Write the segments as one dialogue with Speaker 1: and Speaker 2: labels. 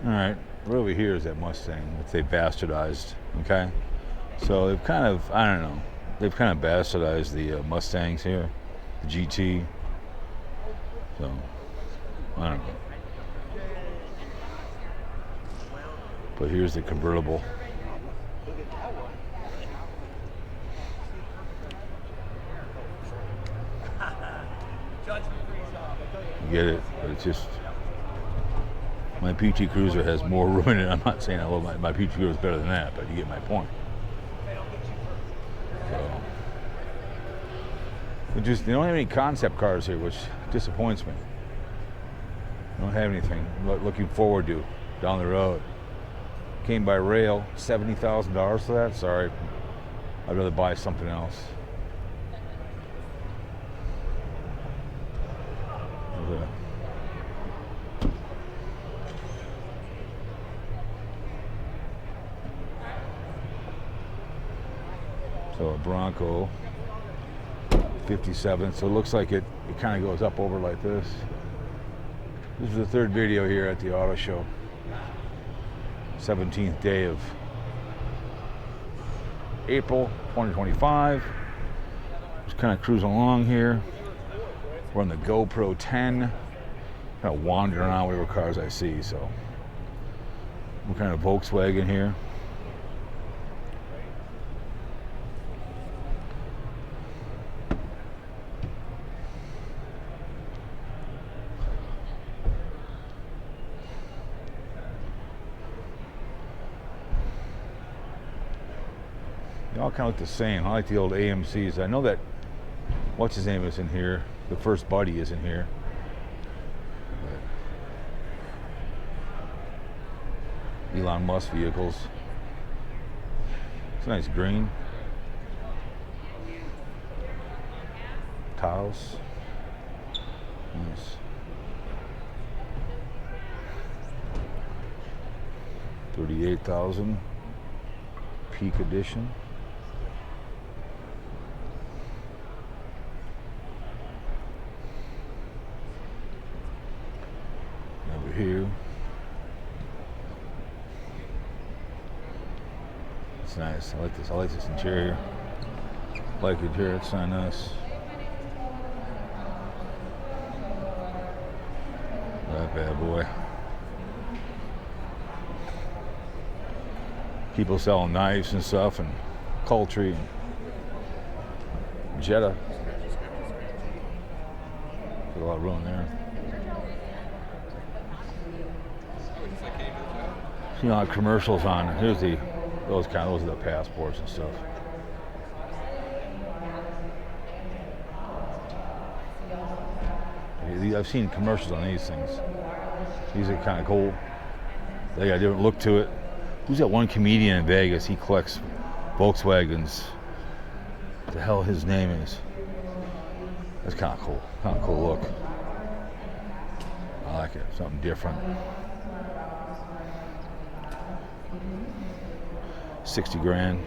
Speaker 1: All right, right over here is that Mustang that they bastardized. Okay, so they've kind of, I don't know, they've kind of bastardized the Mustangs here, the GT. So I don't know. But here's the convertible. You get it, but it's just my PT Cruiser has more room in it. I'm not saying I love my PT Cruiser is better than that, but you get my point. So, they don't have any concept cars here, which disappoints me. They don't have anything looking forward to down the road. Came by rail, $70,000 for that? Sorry, I'd rather buy something else. So a Bronco 57, so it looks like it kind of goes up over like this. This is the third video here at the auto show. 17th day of April 2025. Just kind of cruising along here. We're on the GoPro 10. Kind of wandering around whatever cars I see, so. We're kind of Volkswagen here. They all kind of look the same. I like the old AMCs. I know that, what's his name is in here. The first buddy is in here. But Elon Musk vehicles. It's a nice green. Taos. Nice. 38,000. Peak edition. Over here. It's nice. I like this. I like this interior. I like it here. It's not nice. That bad boy. People selling knives and stuff, and poultry and Jetta. Got a lot of room there. You know, commercials on. Here's those are the passports and stuff. I've seen commercials on these things. These are kind of cool. They got a different look to it. Who's that one comedian in Vegas? He collects Volkswagens. What the hell his name is? That's kind of cool. Kind of cool look. I like it. Something different. 60 grand.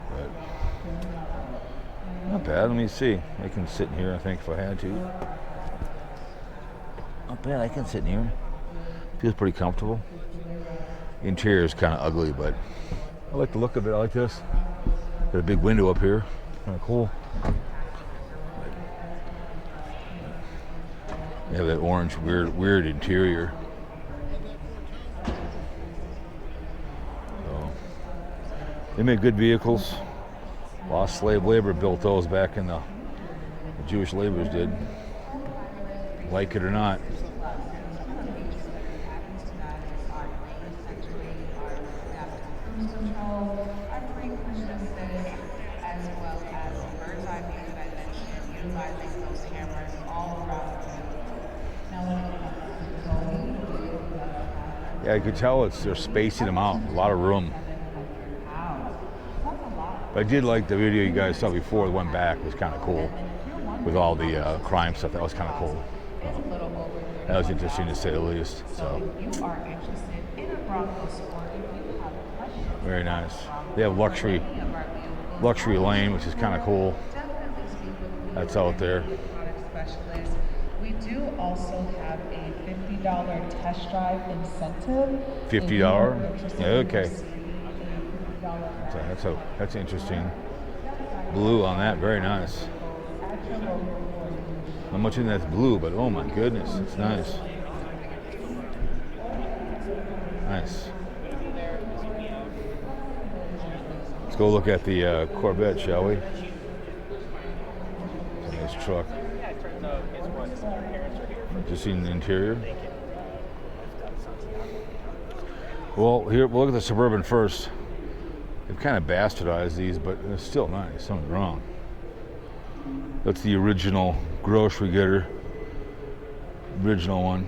Speaker 1: But not bad. Let me see. I can sit in here, I think, if I had to. Not bad. I can sit in here. Feels pretty comfortable. Interior is kind of ugly, but I like the look of it. I like this. Got a big window up here. Kind of cool. You have that orange, weird interior. So, they make good vehicles. Lost slave labor built those back in the Jewish laborers did. Like it or not. Yeah, I could tell they're spacing them out. A lot of room. But I did like the video you guys saw before. The one back was kind of cool with all the crime stuff. That was kind of cool. That was interesting to say the least. So very nice. They have luxury lane, which is kind of cool. That's out there.
Speaker 2: We do also have a 52 $50 test drive incentive.
Speaker 1: $50? Yeah, okay.
Speaker 2: $50
Speaker 1: That's interesting. Blue on that, very nice. Not much in that's blue, but oh my goodness, it's nice. Nice. Let's go look at the Corvette, shall we? It's a nice truck. Just seen the interior. Well, here we'll look at the Suburban first. They've kind of bastardized these, but they're still nice. Something's wrong. That's the original grocery getter. Original one.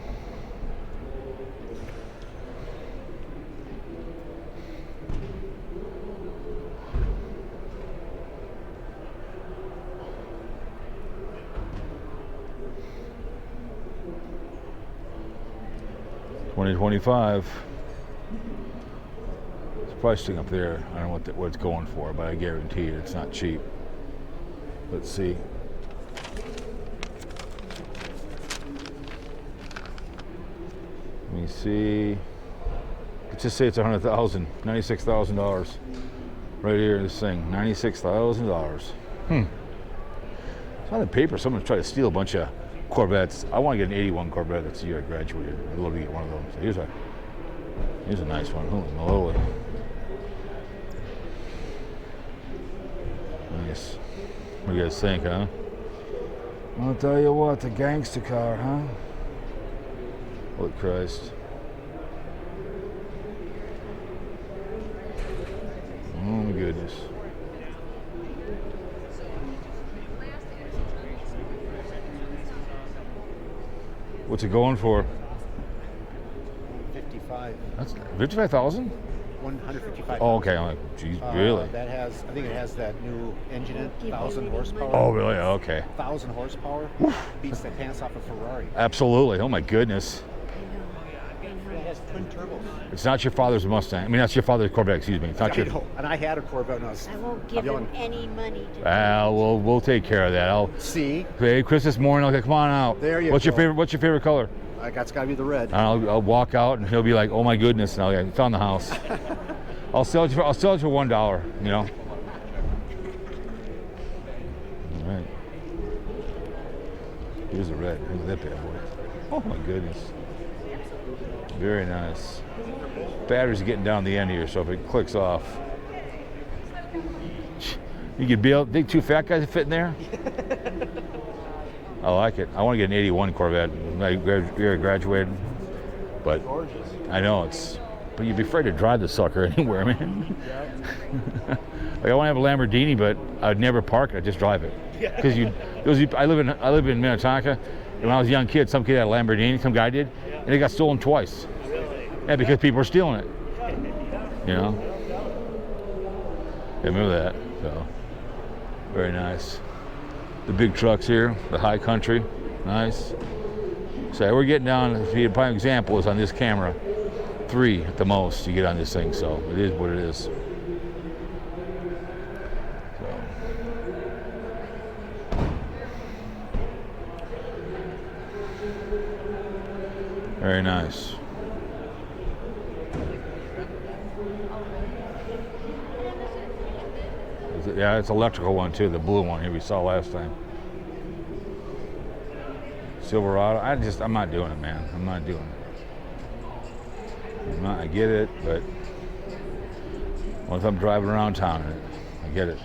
Speaker 1: $20.25. It's pricing up there. I don't know what it's going for, but I guarantee you it's not cheap. Let's see. Let me see. Let's just say it's $100,000, $96,000. Right here, this thing, $96,000. It's on the paper. Someone's trying to steal a bunch of Corvettes. I want to get an 81 Corvette. That's the year I graduated. I'd love to get one of those. So here's a nice one. Holy moly. Nice. What do you guys think, huh? I'll tell you what, the gangster car, huh? Holy Christ. Oh my goodness. What's it going for?
Speaker 3: 55.
Speaker 1: That's 55,000?
Speaker 3: 155.
Speaker 1: Oh, okay. I'm like, geez, really?
Speaker 3: That has, I think it has that new engine in it, 1,000 horsepower.
Speaker 1: Oh, really? Okay.
Speaker 3: 1,000 horsepower. Beats the pants off a Ferrari.
Speaker 1: Absolutely. Oh my goodness.
Speaker 3: It has twin turbos.
Speaker 1: It's not your father's Mustang. I mean, that's your father's Corvette. Excuse me. It's not your.
Speaker 3: And I had a Corvette when I was.
Speaker 4: I won't give him any money.
Speaker 1: We'll take care of that. I'll
Speaker 3: see.
Speaker 1: Hey, Christmas morning. Okay, come on out.
Speaker 3: There you
Speaker 1: What's
Speaker 3: go.
Speaker 1: your favorite? What's your favorite color?
Speaker 3: That's got to be the red.
Speaker 1: And I'll walk out, and he'll be like, "Oh my goodness!" And I found the house. I'll sell it for $1. You know. All right. Here's the red. Look at that bad boy. Oh my goodness. Very nice. Battery's getting down the end here, so if it clicks off, you could be able. Think two fat guys fit in there. I like it. I want to get an '81 Corvette. I graduated, but I know it's. But you'd be afraid to drive the sucker anywhere, man. Like I want to have a Lamborghini, but I'd never park it. I'd just drive it. Because I live in Minnetonka, and when I was a young kid, some kid had a Lamborghini, some guy did, and it got stolen twice. Yeah, because people were stealing it. You know. Yeah, remember that. So very nice. The big trucks here, the high country, nice. So we're getting down. The prime example is on this camera. 3 at the most you get on this thing, so it is what it is. So. Very nice. Yeah, it's electrical one too, the blue one here we saw last time. Silverado. I'm not doing it, man. I'm not doing it. I get it, but what if I'm driving around town in it? I get it.